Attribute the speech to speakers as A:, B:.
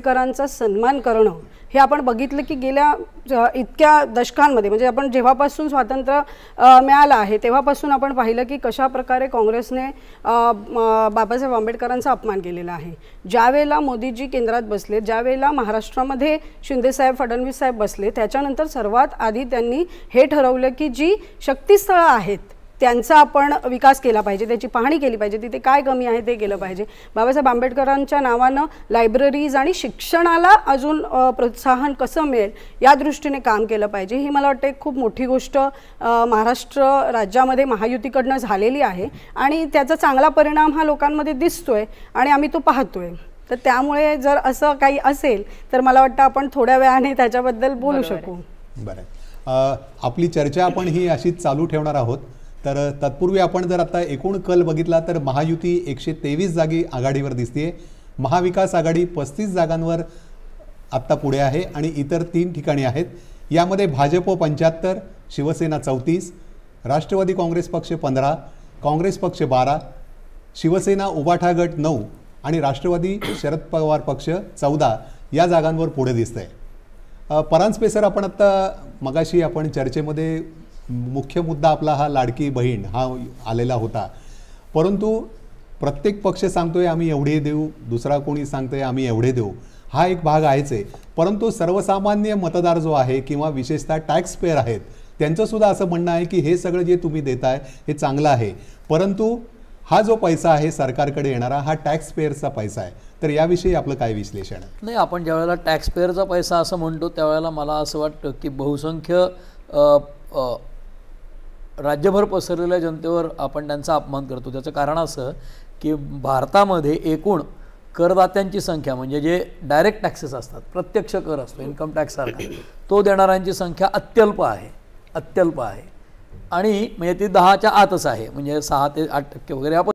A: आंबेडकरांचा सन्मान करणं हे आपण बघितलं की गेल्या इतक्या दशकांमध्ये, म्हणजे आपण जेव्हापासून स्वातंत्र्य मिळालं आहे तेव्हापासून आपण पाहिलं की कशा प्रकारे काँग्रेसने बाबासाहेब आंबेडकरांचा अपमान केलेला आहे। ज्यावेळेला मोदीजी केंद्रात बसले, ज्यावेळेला महाराष्ट्रामध्ये शिंदेसाहेब फडणवीस साहेब बसले, त्याच्यानंतर सर्वात आधी त्यांनी हे ठरवलं की जी शक्तीस्थळं आहेत त्यांचा आपण विकास केला पाहिजे, त्याची पाहणी केली पाहिजे, तिथे काय कमी आहे ते केलं पाहिजे। बाबासाहेब आंबेडकरांच्या नावानं लायब्ररीज आणि शिक्षणाला अजून प्रोत्साहन कसं मिळेल या दृष्टीने काम केलं पाहिजे। ही मला वाटते खूप मोठी गोष्ट महाराष्ट्र राज्यामध्ये महायुतीकडनं झालेली आहे आणि त्याचा चांगला परिणाम हा लोकांमध्ये दिसतोय आणि आम्ही तो पाहतोय। तर त्यामुळे जर असं काही असेल तर मला वाटतं आपण थोड्या वेळाने त्याच्याबद्दल बोलू शकू।
B: बरं, आपली चर्चा आपण ही अशीच चालू ठेवणार आहोत। तर तत्पूर्वी आपण जर आता एकूण कल बघितला तर महायुती 123 जागी आघाडीवर दिसते, महाविकास आघाडी 35 जागांवर आत्ता पुढे आहे आणि इतर 3 ठिकाणी आहेत। यामध्ये भाजप 75, शिवसेना 34, राष्ट्रवादी काँग्रेस पक्ष 15, काँग्रेस पक्ष 12, शिवसेना उबाठा गट 9 आणि राष्ट्रवादी शरद पवार पक्ष 14 या जागांवर पुढे दिसतंय। परांजपे, आपण आत्ता मगाशी आपण चर्चेमध्ये मुख्य मुद्दा आपला हा लाडकी बहीण हा आलेला होता, परंतु प्रत्येक पक्ष सांगतोय आम्ही एवढे देऊ, दुसरा कोणी सांगतोय आम्ही एवढे देऊ, हा एक भाग आहेच आहे। परंतु सर्वसामान्य मतदार जो आहे किंवा विशेषतः टॅक्स पेयर आहेत त्यांचं सुद्धा असं म्हणणं आहे की हे सगळं जे तुम्ही देताय हे चांगलं आहे, परंतु हा जो पैसा आहे सरकारकडे येणारा हा टॅक्स पेयरचा पैसा आहे। तर याविषयी आपलं काय विश्लेषण आहे?
C: नाही, आपण ज्यावेळेला टॅक्स पेयरचा पैसा असं म्हणतो त्यावेळेला मला असं वाटतं की बहुसंख्य राज्यभर पसरलेल्या जनतेवर आपण त्यांचा अपमान करतो। त्याचं कारण असं की भारतामध्ये एकूण करदात्यांची संख्या, म्हणजे जे डायरेक्ट टॅक्सेस असतात, प्रत्यक्ष कर असतो इन्कम टॅक्ससारखा, तो देणाऱ्यांची संख्या अत्यल्प आहे आणि म्हणजे ती 10च्या आतच आहे, म्हणजे 6 ते 8% वगैरे आपण